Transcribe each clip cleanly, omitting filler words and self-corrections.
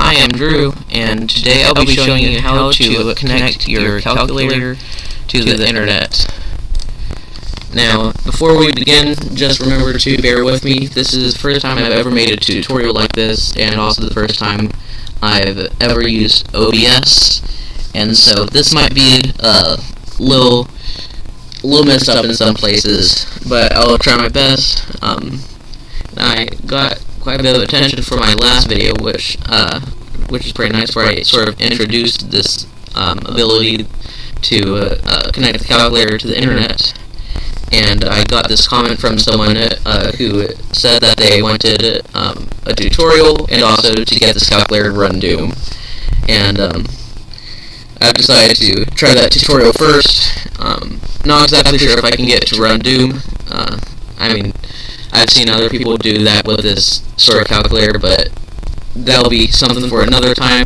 I am Drew, and today I'll be showing you how to connect your calculator to the internet. Now, before we begin, just remember to bear with me. This is the first time I've ever made a tutorial like this, and also the first time I've ever used OBS, and so this might be a little messed up in some places, but I'll try my best. I got quite a bit of attention for my last video, which is pretty nice, where I sort of introduced this ability to connect the calculator to the internet. And I got this comment from someone who said that they wanted a tutorial and also to get this calculator to run Doom. And I've decided to try that tutorial first. Not exactly sure if I can get it to run Doom. I mean, I've seen other people do that with this sort of calculator, but that'll be something for another time.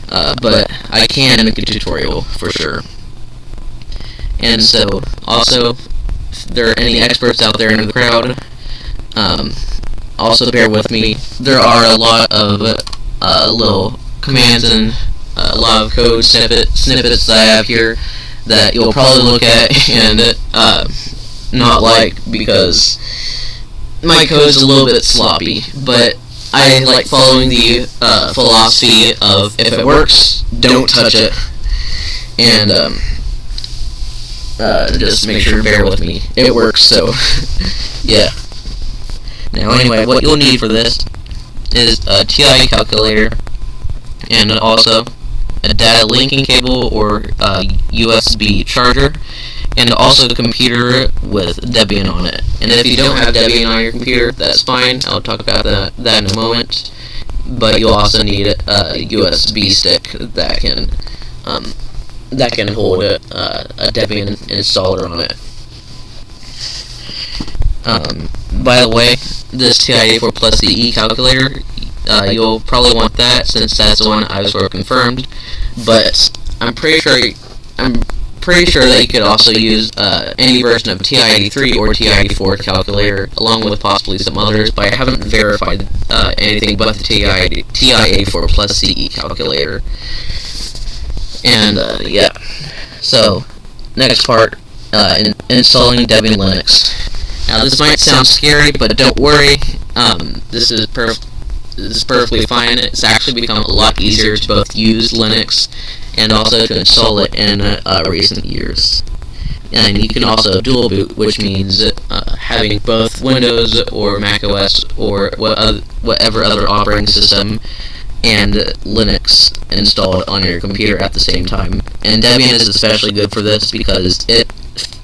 But I can make a tutorial for sure. And so, also, if there are any experts out there in the crowd, also bear with me. There are a lot of little commands and a lot of code snippets that I have here that you'll probably look at and not like, because my code is a little bit sloppy, but I like following the philosophy of if it works, don't touch it, and just make sure to bear with me. It works, so yeah. Now anyway, what you'll need for this is a TI calculator, and also a data linking cable or USB charger, and also a computer with Debian on it. And if you don't have Debian on your computer, that's fine. I'll talk about that in a moment. But you'll also need a USB stick that can hold a Debian installer on it. By the way, this TI-84 Plus CE calculator, you'll probably want that since that's the one I've sort of confirmed. But I'm pretty sure that you could also use any version of TI-83 or TI-84 calculator, along with possibly some others, but I haven't verified anything but the TI-84 Plus CE calculator. And yeah, so next part, installing Debian Linux. Now this might sound scary, but don't worry, this is perfectly fine. It's actually become a lot easier to both use Linux and also to install it in recent years. And you can also dual boot, which means having both Windows or Mac OS or whatever other operating system and Linux installed on your computer at the same time. And Debian is especially good for this because it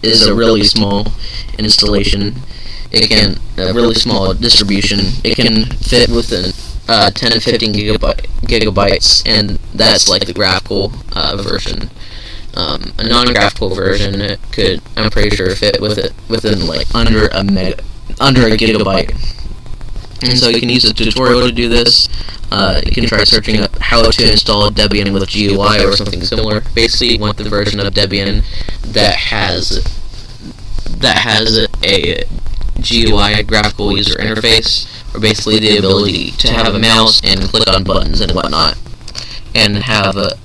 is a really small installation. A really small distribution. It can fit within 10 to 15 gigabytes, and that's like the graphical version. A non-graphical version could, I'm pretty sure, fit within like under a gigabyte. And so you can use a tutorial to do this. You can try searching up how to install Debian with GUI or something similar. Basically, you want the version of Debian that has a GUI, graphical user interface, or basically the ability to have a mouse and click on buttons and whatnot, and have a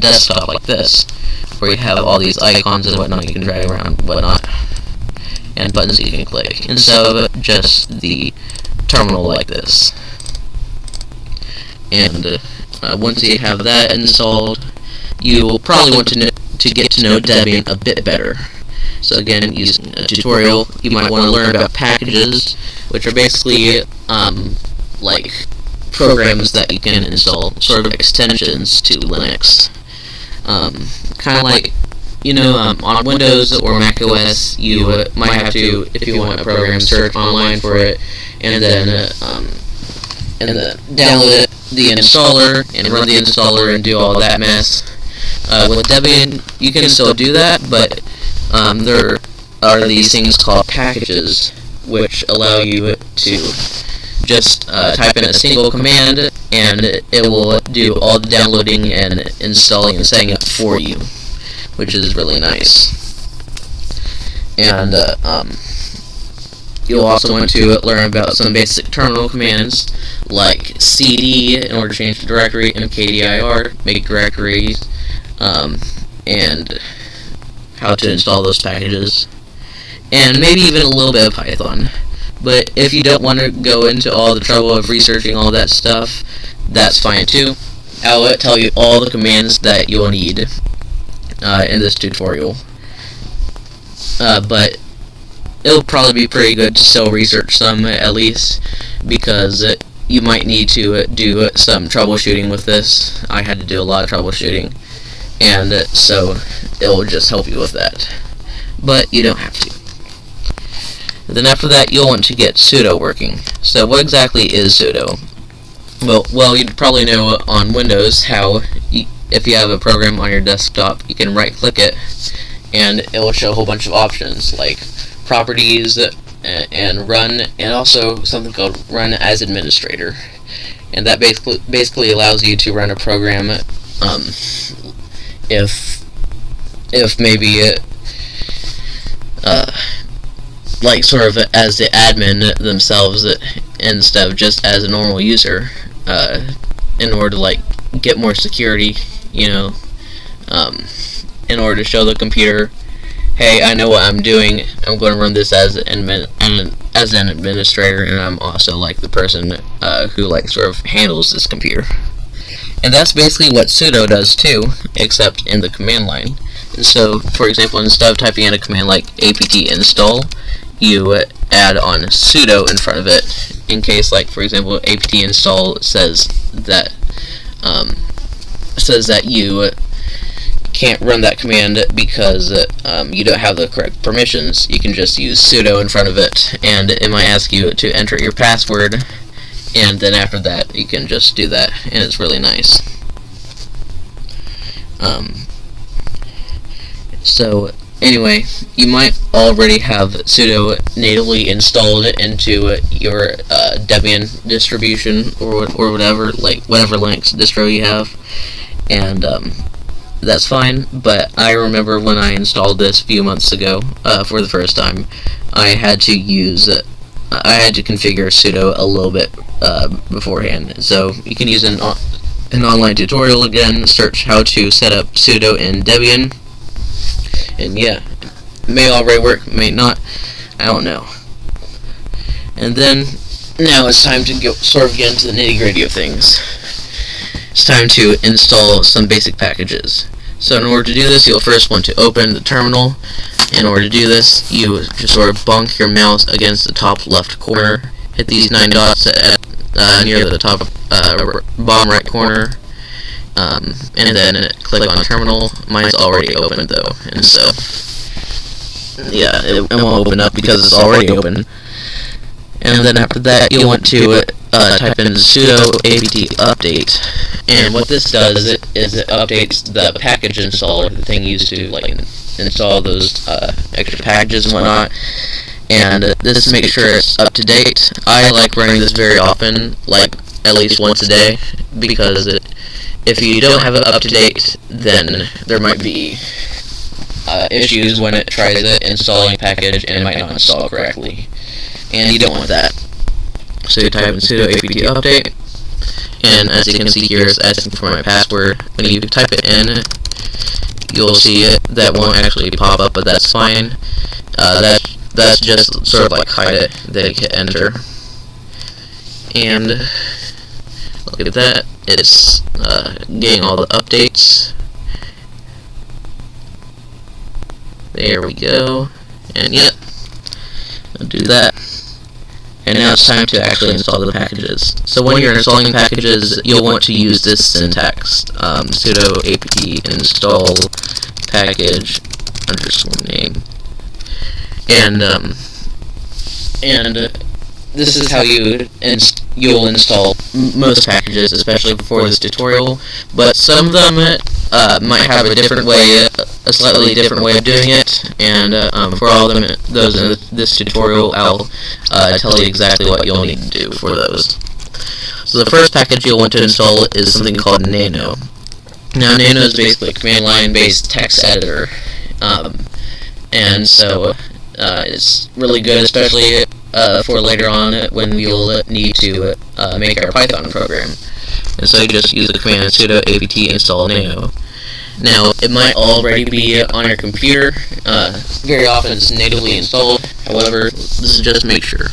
desktop like this, where you have all these icons and whatnot you can drag around and whatnot, and buttons you can click, instead of just the terminal like this. And once you have that installed, you will probably want to get to know Debian a bit better. So again, using a tutorial, you might want to learn about packages, which are basically like programs that you can install, sort of extensions to Linux. Kind of like, on Windows or Mac OS, you might have to, if you want a program, search online for it, and then download the installer and run the installer and do all that mess. With Debian, you can still do that, but there are these things called packages, which allow you to just type in a single command, and it will do all the downloading and installing and setting up for you, which is really nice. And You'll also want to learn about some basic terminal commands like cd in order to change the directory, mkdir, make directories, and how to install those packages, and maybe even a little bit of Python. But if you don't want to go into all the trouble of researching all that stuff, that's fine too. I'll tell you all the commands that you'll need in this tutorial. But it'll probably be pretty good to still research some at least, because you might need to do some troubleshooting with this. I had to do a lot of troubleshooting, and so it'll just help you with that. But you don't have to. Then after that, you'll want to get sudo working. So what exactly is sudo? Well, you'd probably know on Windows how if you have a program on your desktop, you can right-click it, and it will show a whole bunch of options like properties and run, and also something called run as administrator. And that basically allows you to run a program if maybe like sort of as the admin themselves instead of just as a normal user, in order to like get more security, in order to show the computer, hey, I know what I'm doing. I'm going to run this as an administrator, and I'm also like the person who like sort of handles this computer. And that's basically what sudo does too, except in the command line. And so, for example, instead of typing in a command like apt install, you add on sudo in front of it, in case, like, for example, apt install says that you can't run that command because you don't have the correct permissions. You can just use sudo in front of it, and it might ask you to enter your password, and then after that you can just do that, and it's really nice. So anyway, you might already have sudo natively installed into your Debian distribution or whatever, like whatever Linux distro you have, and that's fine. But I remember when I installed this a few months ago for the first time, I had to configure sudo a little bit beforehand. So you can use an online tutorial again, search how to set up sudo in Debian, and yeah, it may already work, may not, I don't know. And then now it's time to sort of get into the nitty-gritty of things. It's time to install some basic packages. So in order to do this, you'll first want to open the terminal. In order to do this, you just sort of bonk your mouse against the top left corner, hit these 9 dots near the top bottom right corner, and then click on terminal. Mine's already open though, and so yeah, it won't open up because it's already open. And then after that, you'll want to type in sudo apt update, and what this does is it updates the package installer, the thing used to like install those extra packages and whatnot. And this makes sure it's up to date. I like running this very often, like at least once a day, because if you don't have it up to date, then there might be issues when it tries installing a package and it might not install correctly, and you don't want that. So you type in sudo apt update, and as you can see here, it's asking for my password. When you type it in, you'll see that won't actually pop up, but that's fine. That's just sort of like hide it. Then you hit enter, and look at that, it's getting all the updates. There we go, and yep, I'll do that. And now it's time to actually install the packages. So when you're installing packages, you'll want to use this syntax: sudo apt install package _name. And this is how you'll install most packages, especially before this tutorial. But some of them might have a different way, a slightly different way of doing it. And for all of them, those in this tutorial, I'll tell you exactly what you'll need to do for those. So the first package you'll want to install is something called Nano. Now, Nano is basically a command line-based text editor, and so it's really good, especially for later on when we'll need to make our Python program. And so you just use the command sudo apt install nano. Now, it might already be on your computer. Very often it's natively installed. However, this is just to make sure.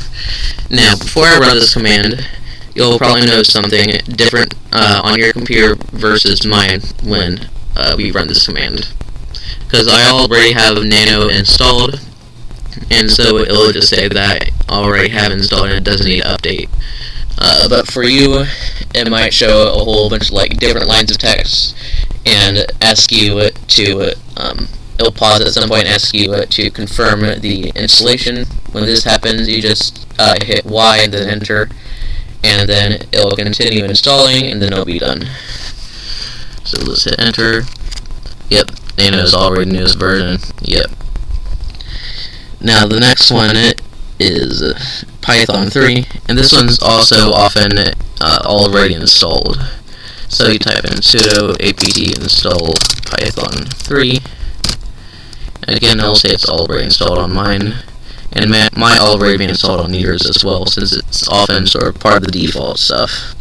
Now, before I run this command, you'll probably notice something different on your computer versus mine when we run this command. Because I already have nano installed, and so it'll just say that I already have installed and it doesn't need to update. But for you, it might show a whole bunch of different lines of text and ask you to, it'll pause at some point and ask you to confirm the installation. When this happens, you just hit Y and then enter, and then it'll continue installing, and then it'll be done. So let's hit enter. Yep, Nano is already newest version. Yep. Now the next one is Python 3, and this one's also often already installed. So you type in sudo apt install python 3, and again it'll say it's already installed on mine, and it might already be installed on yours as well, since it's often sort of part of the default stuff.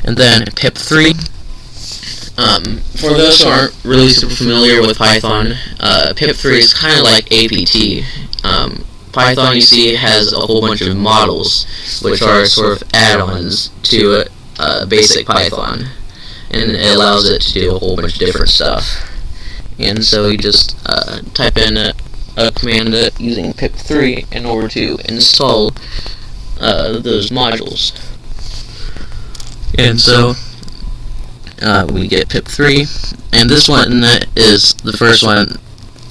And then pip3. For those who aren't really super familiar with Python, pip3 is kind of like apt. Python, you see, has a whole bunch of models, which are sort of add-ons to basic Python, and it allows it to do a whole bunch of different stuff. And so you just type in a command using pip3 in order to install those modules. And so we get pip3, and this one is the first one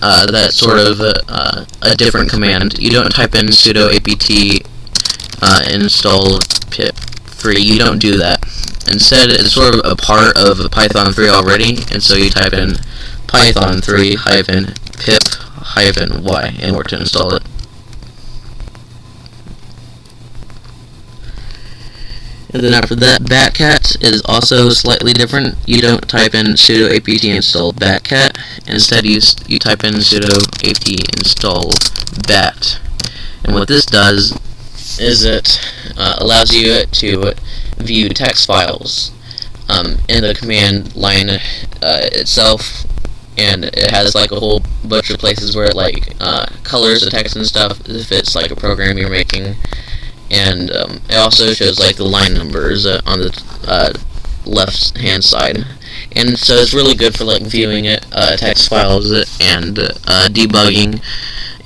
that's sort of a different command. You don't type in sudo apt install pip3, you don't do that. Instead, it's sort of a part of Python 3 already, and so you type in python 3 pip y in order to install it. And then after that, batcat is also slightly different. You don't type in sudo apt install batcat. Instead, you type in sudo apt install bat. And what this does is it allows you to view text files in the command line itself, and it has a whole bunch of places where it colors the text and stuff if it's a program you're making. And it also shows the line numbers on the left hand side, and so it's really good for viewing text files and debugging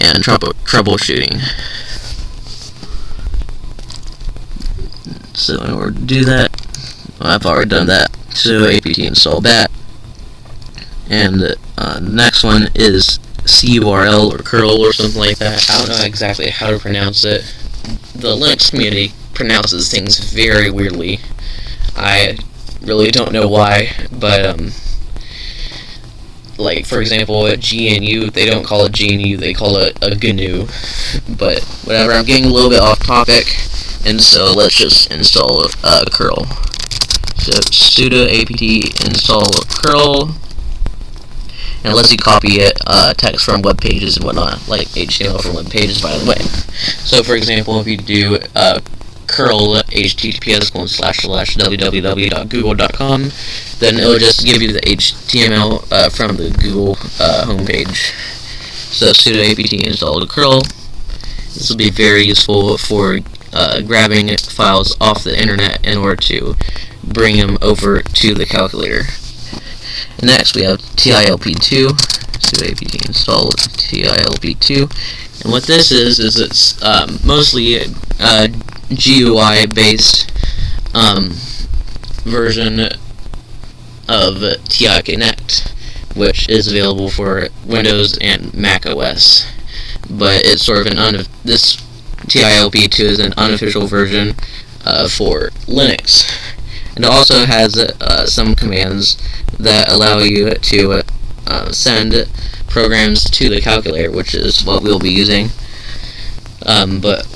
and troubleshooting. So in order to do that, I've already done that. So apt install bat, and the next one is curl or curl or something like that. I don't know exactly how to pronounce it. The Linux community pronounces things very weirdly. I really don't know why, but for example, at GNU, they don't call it GNU, they call it a GNU. But whatever, I'm getting a little bit off topic, and so let's just install curl. So sudo apt install curl, and it lets you copy text from web pages and whatnot, like HTML from web pages, by the way. So, for example, if you do curl https://www.google.com, then it will just give you the HTML from the Google homepage. So, sudo apt install curl. This will be very useful for grabbing files off the internet in order to bring them over to the calculator. Next, we have tilp2, sudo apt install tilp2, and what this is it's mostly a GUI-based version of TI Connect, which is available for Windows and Mac OS. But it's sort of this tilp2 is an unofficial version for Linux. It also has some commands that allow you to send programs to the calculator, which is what we'll be using. But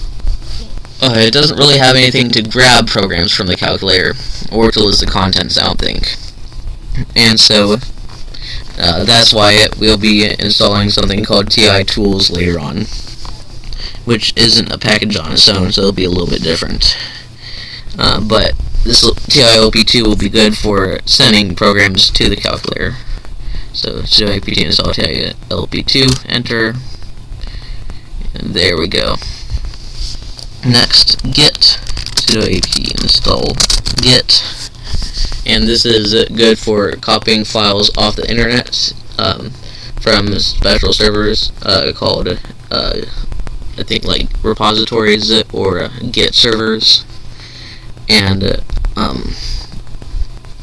it doesn't really have anything to grab programs from the calculator or to list the contents, I don't think. And so that's why we'll be installing something called TI Tools later on. which isn't a package on its own, so it'll be a little bit different. But this TILP2 will be good for sending programs to the calculator. So sudo apt install TILP2, enter, and there we go. Next, git sudo apt install git, and this is good for copying files off the internet from special servers called I think like repositories or git servers. And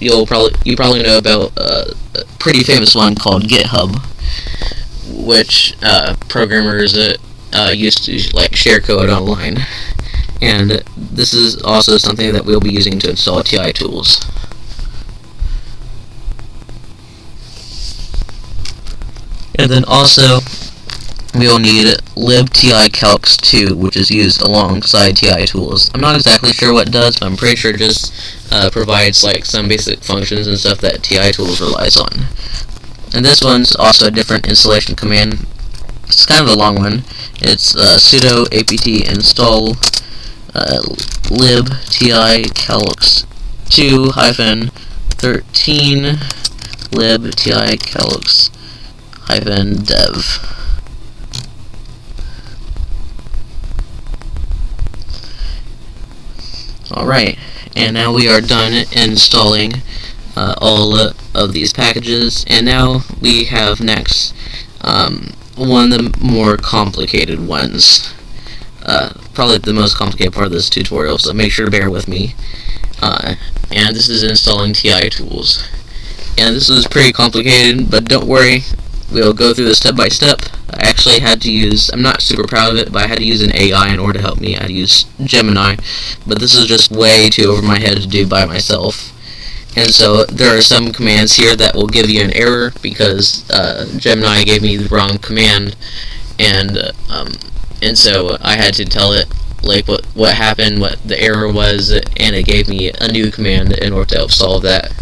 you probably know about a pretty famous one called GitHub, which programmers used to like share code online. And this is also something that we'll be using to install TI tools. And then also we will need libTICalcs2, which is used alongside TI tools. I'm not exactly sure what it does, but I'm pretty sure it just provides like some basic functions and stuff that TI tools relies on. And this one's also a different installation command. It's kind of a long one. It's sudo apt install libTICalcs2 -13 libTICalcs -dev. Alright, and now we are done installing all of these packages, and now we have next one of the more complicated ones. Probably the most complicated part of this tutorial, so make sure to bear with me. And this is installing TI tools. And this is pretty complicated, but don't worry, we'll go through this step by step. I actually had to use, I'm not super proud of it, but I had to use an AI in order to help me. I had to use Gemini, but this is just way too over my head to do by myself. And so there are some commands here that will give you an error because Gemini gave me the wrong command, and so I had to tell it like what happened, what the error was, and it gave me a new command in order to help solve that.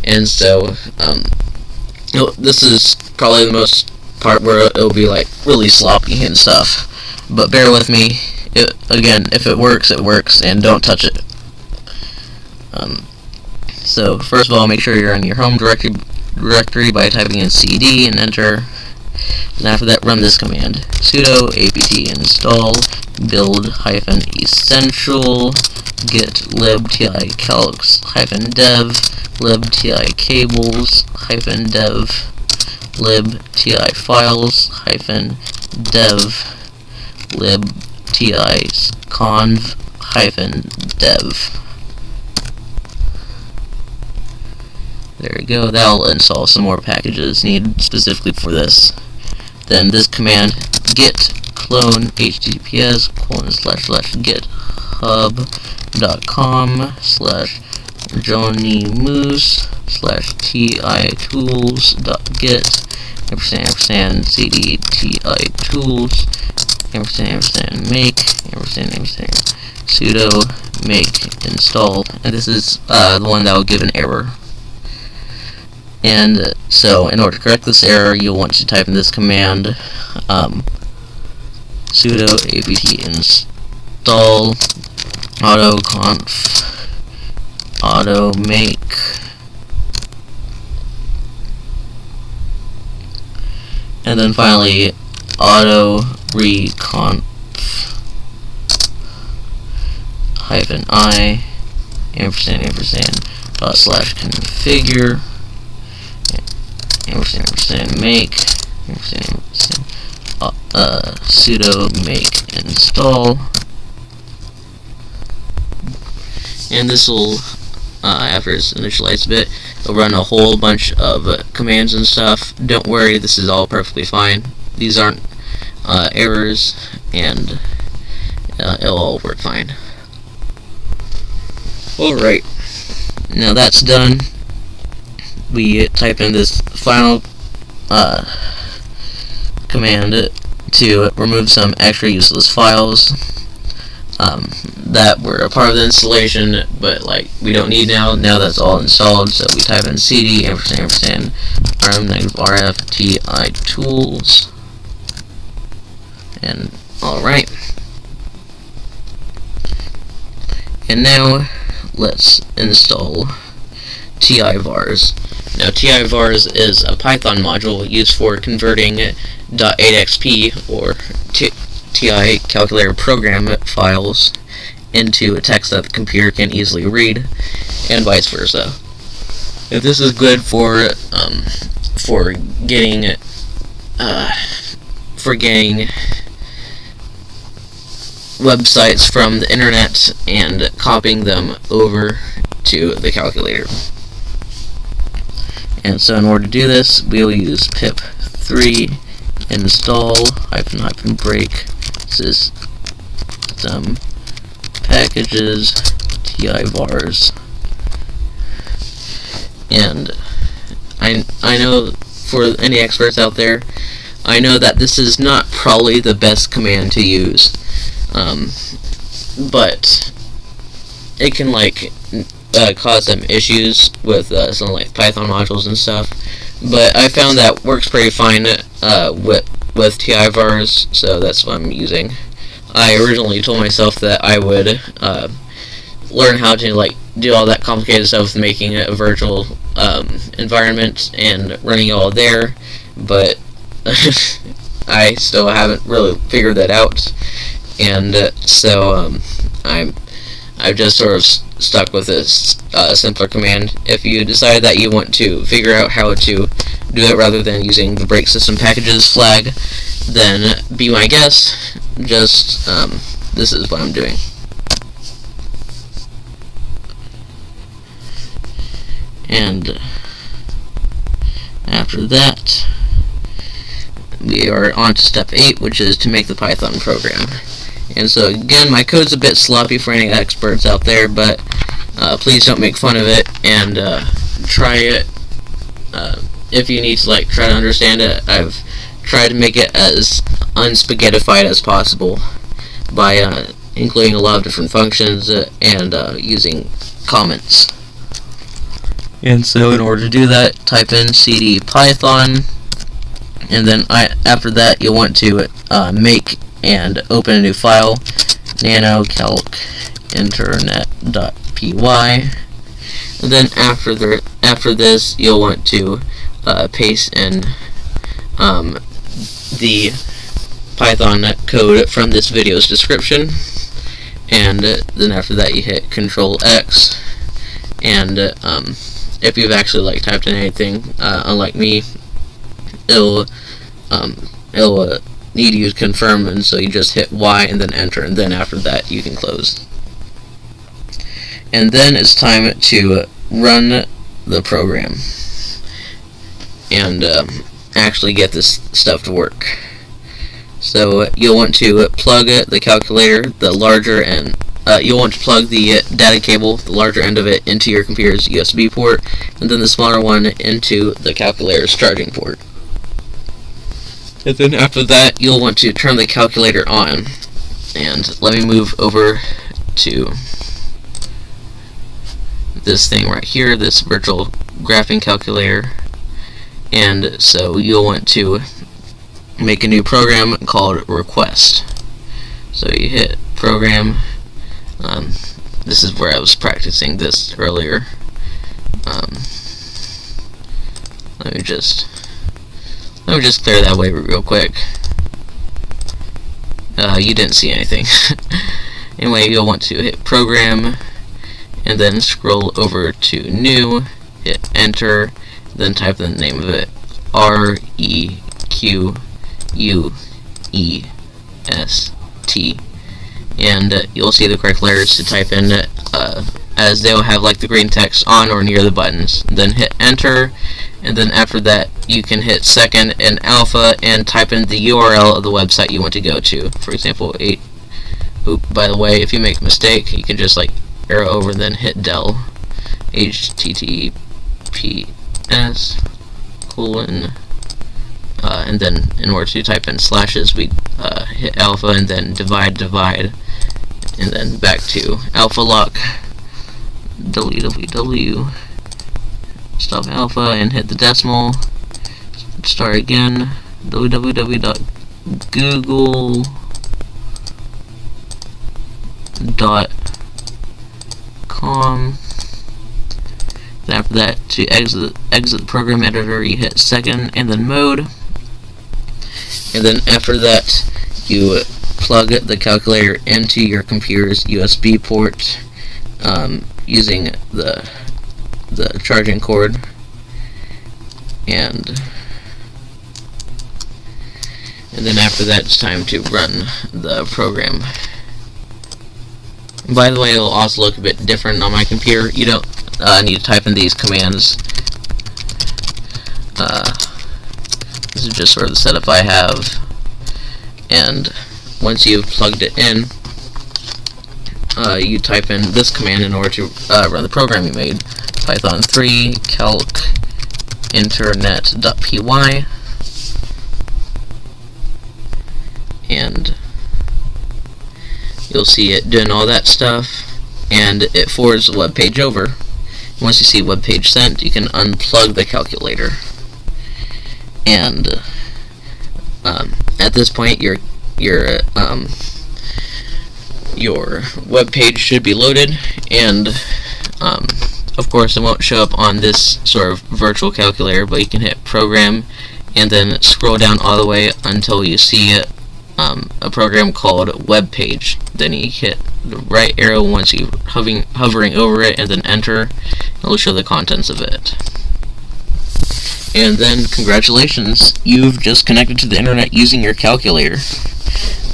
And so this is probably the most part where it'll be like really sloppy and stuff, but bear with me. Again, if it works, and don't touch it. So first of all, make sure you're in your home directory by typing in cd and enter. And after that, run this command: sudo apt install build -essential git libTICalcs -dev libTICables -dev libTIFiles -dev libTIconv -dev. There we go. That'll install some more packages needed specifically for this. Then this command git clone https://github.com/johnnymoose/titools.git &cd titools &make sudo make install. And this is the one that will give an error. And so in order to correct this error, you'll want to type in this command: sudo apt install autoconf automake, and then finally auto reconf -i &/configure make sudo make install. And this will, after it's initialized a bit, it'll run a whole bunch of commands and stuff. Don't worry, this is all perfectly fine. These aren't errors, and it'll all work fine. Alright, now that's done. We type in this final command to remove some extra useless files that were a part of the installation, but like we don't need now that's all installed. So we type in cd &rm -rf titools, and Alright. And now, let's install TI-vars. Now, TI-vars is a Python module used for converting .8xp or TI calculator program files into a text that the computer can easily read, and vice versa. If this is good for getting websites from the internet and copying them over to the calculator. And so in order to do this, we'll use pip3 install -- break system packages TI-vars. And I know, for any experts out there, I know that this is not probably the best command to use, but it can cause some issues with some Python modules and stuff. But I found that works pretty fine with TI-vars, so that's what I'm using. I originally told myself that I would learn how to do all that complicated stuff with making a virtual environment and running it all there, but I still haven't really figured that out, and so I've just sort of stuck with this simpler command. If you decide that you want to figure out how to do it rather than using the break system packages flag, then be my guest. Just this is what I'm doing. And after that, we are on to step 8, which is to make the Python program. And so again, my code's a bit sloppy for any experts out there, but please don't make fun of it, and try it if you need to try to understand it. I've tried to make it as unspaghettified as possible by including a lot of different functions and using comments. And so in order to do that, type in cd python, and then after that you'll want to make and open a new file, nanocalcinternet.py, and then after this you'll want to paste in the Python code from this video's description, and then after that you hit Control X, and if you've actually typed in anything, unlike me, it'll need you to confirm, and so you just hit Y and then enter, and then after that you can close. And then it's time to run the program and actually get this stuff to work. So you'll want to plug the calculator, the larger end. You'll want to plug the data cable, the larger end of it, into your computer's USB port, and then the smaller one into the calculator's charging port. And then after that, you'll want to turn the calculator on. And let me move over to this thing right here, this virtual graphing calculator. And so you'll want to make a new program called request. So you hit program. This is where I was practicing this earlier. Let me just clear that way real quick. You didn't see anything. Anyway, you'll want to hit program, and then scroll over to new, hit enter, then type the name of it, REQUEST, and you'll see the correct letters to type in, as they'll have the green text on or near the buttons. Then hit enter, and then after that you can hit second and alpha and type in the URL of the website you want to go to. For example, by the way, if you make a mistake, you can just arrow over and then hit del, https : and then in order to type in slashes, we hit alpha and then divide, and then back to alpha lock, www, stop alpha and hit the decimal, start again, www.google.com, Then after that, to exit the program editor, you hit second and then mode. And then after that, you plug the calculator into your computer's USB port using the charging cord. And then after that, it's time to run the program. By the way, it'll also look a bit different on my computer. You don't need to type in these commands. This is just sort of the setup I have. And once you've plugged it in, you type in this command in order to run the program you made. Python 3 calc internet.py, and you'll see it doing all that stuff, and it forwards the web page over. Once you see web page sent, you can unplug the calculator, and at this point your web page should be loaded, and of course it won't show up on this sort of virtual calculator, but you can hit program and then scroll down all the way until you see a program called web page. Then you hit the right arrow once you're hovering over it, and then enter. It'll show the contents of it. And then congratulations, you've just connected to the internet using your calculator.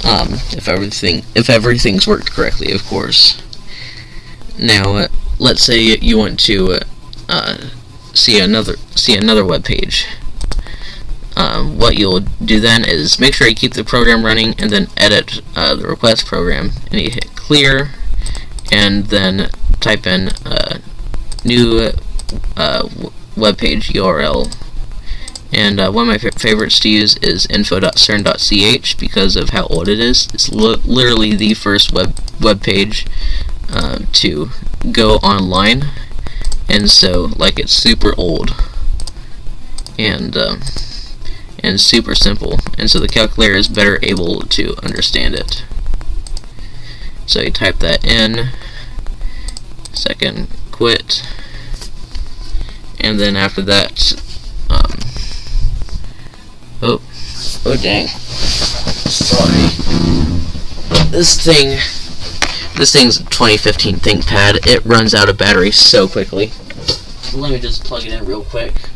If everything's worked correctly, of course. Now, let's say you want to see another web page. What you'll do then is make sure you keep the program running, and then edit the request program, and you hit clear, and then type in a new web page URL. And one of my favorites to use is info.cern.ch because of how old it is. It's literally the first web page to go online, and so it's super old and super simple, and so the calculator is better able to understand it. So you type that in, second quit, and then after that, oh dang, sorry, this thing's a 2015 ThinkPad. It runs out of battery so quickly. Let me just plug it in real quick,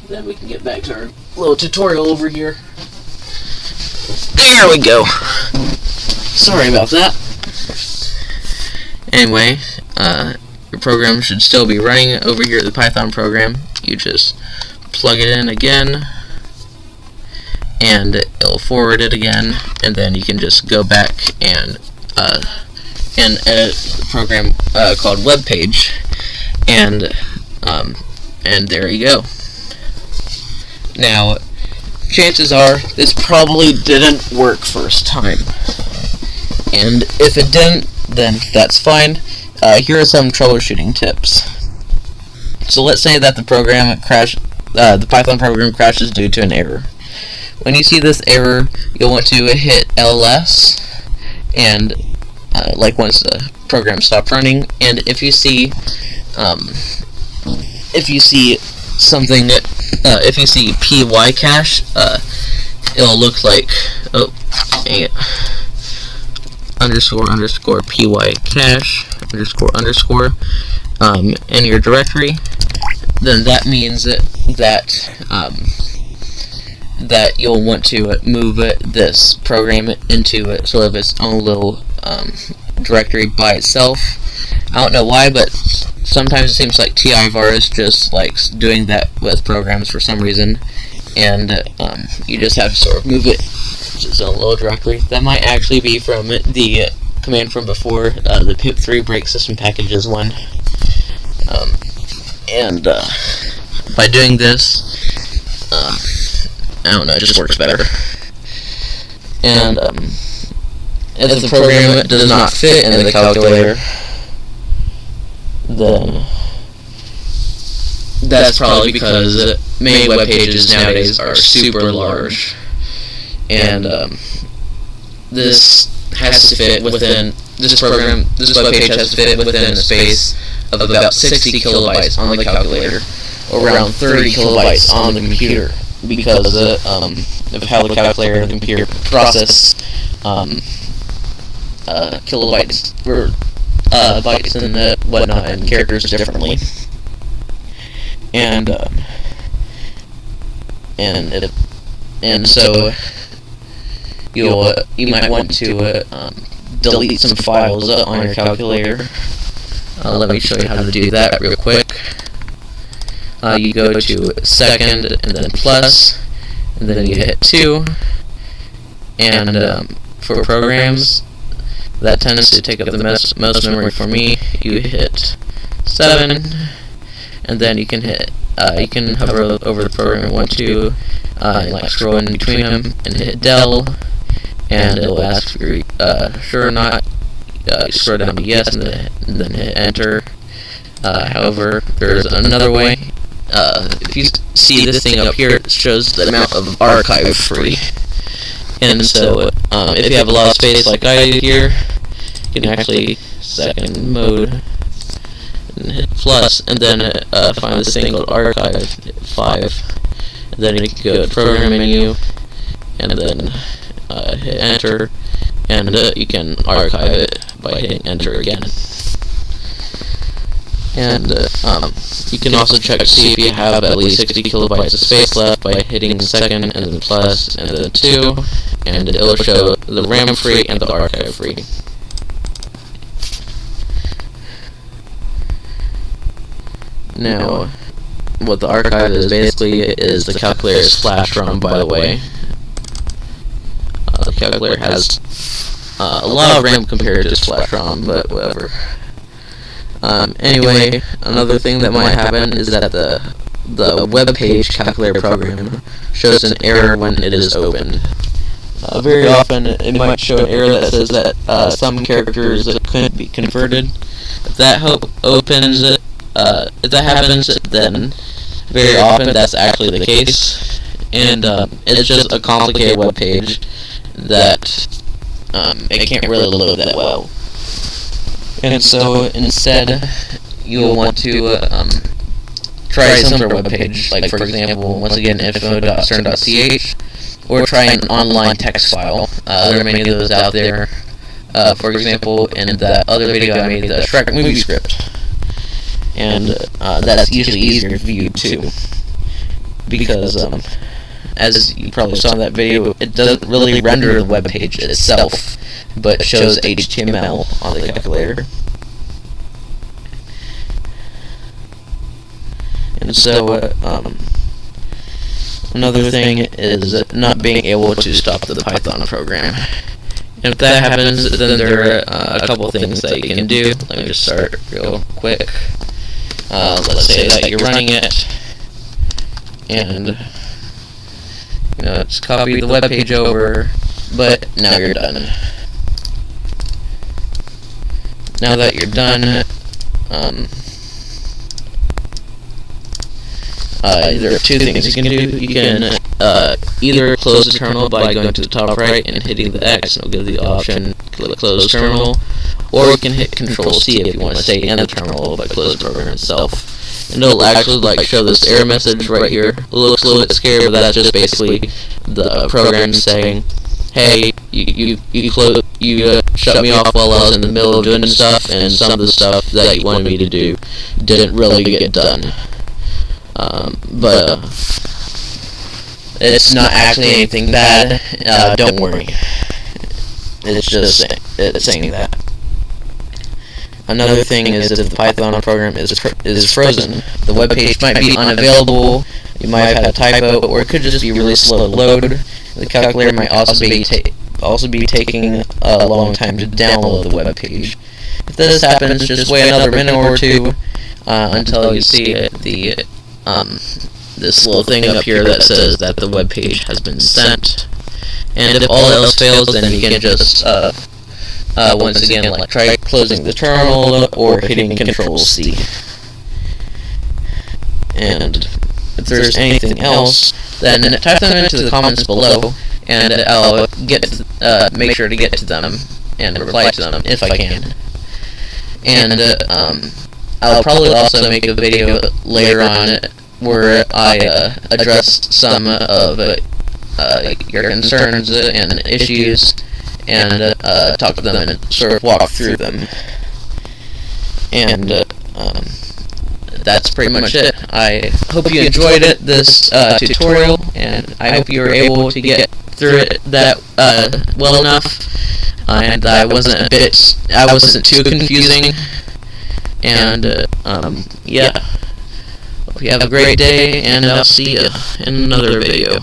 then we can get back to our little tutorial over here. There we go. Sorry about that. Anyway, your program should still be running over here at the Python program. You just plug it in again, and it'll forward it again, and then you can just go back and edit the program called web page, and there you go. Now, chances are this probably didn't work first time, and if it didn't, then that's fine. Here are some troubleshooting tips. So let's say that the Python program crashes due to an error. When you see this error, you'll want to hit LS, and once the program stopped running, and if you see something, if you see py cache, it'll look like, oh, dang it, __ py cache _ in your directory, then that means that you'll want to move this program into sort of its own little directory by itself. I don't know why, but sometimes it seems like TIVARS just likes doing that with programs for some reason, and you just have to sort of move it to its own little directory. That might actually be from the command from before, the pip3 break system packages one. By doing this, I don't know, it just works better. And if the program does not fit in the calculator, then that's probably because many web pages nowadays are super large, and this has to fit within this web page has to fit within a space of about 60 kilobytes on the calculator, or around 30 kilobytes on the computer, because of how the calculator and the computer process kilobytes or bytes and whatnot and characters differently. And so you might want to delete some files on your calculator. Let me show you how to do that real quick. You go to second and then plus, and then you hit 2, and for programs that tends to take up the most memory for me, you hit 7, and then you can hover over the program you want to, and scroll in between them and hit del, and it will ask if you're sure or not. Scroll down to yes, and then hit enter. However, there's another way. If you see this thing up here, it shows the amount of archive free. And so, if you have a lot of space like I do here, you can actually second mode and hit plus, and then find this thing called archive, hit 5, and then you can go to program menu, and then hit enter, and you can archive it by hitting enter again. And you can also check to see if you have at least 60 kilobytes of space left by hitting second and then plus and then 2, and it will show the RAM free and the archive free. Now, what the archive is basically is the calculator's flash ROM, by the way. The calculator has a lot of RAM compared to its flash ROM, but whatever. Anyway, another thing that might happen is that the web page calculator program shows an error when it is opened. Very often, it might show an error that says that some characters couldn't be converted. If that if that happens, then very often that's actually the case, and it's just a complicated web page that it can't really load that well. And so instead, you'll want to try a simpler web page, like for example, once again, info.cern.ch, or try an online text file. There are many of those out there. For example, in that other video I made, the Shrek movie script, and that's usually easier to view too, because as you probably saw in that video, it doesn't really render the web page itself, but shows HTML on the calculator. And so, another thing is not being able to stop the Python program. And if that happens, then there are a couple things that you can do. Let me just start real quick. Let's say that you're running it, and just copy the web page over, but now you're done. Now that you're done, there are two things you can do. You can either close the terminal by going to the top right and hitting the X, and it'll give you the option to close terminal, or you can hit Control-C if you want to stay in the terminal by closing the program itself. And it'll actually show this error message right here. It looks a little bit scary, but that's just basically the program saying, "Hey, you shut me off while I was in the middle of doing stuff, and some of the stuff that you wanted me to do didn't really get done." But it's not actually anything bad. Don't worry. It's just saying that. Another thing is if the Python program is frozen, the web page might be unavailable, you might have had a typo, or it could just be really slow to load. The calculator might also be taking a long time to download the web page. If this happens, just wait another minute or two until you see this little thing up here that says that the web page has been sent. And if all else fails, then you can just once again, try closing the terminal or hitting Control-C. And if there's anything else, then type them into the comments below, and I'll make sure to get to them and reply to them if I can. And I'll probably also make a video later on where I address some of your concerns and issues, and talk to them and sort of walk through them. And that's pretty much it. I hope you enjoyed this tutorial, and I hope you were able to get through it that well enough, and I wasn't too confusing. And yeah, hope you have a great day, and I'll see you in another video.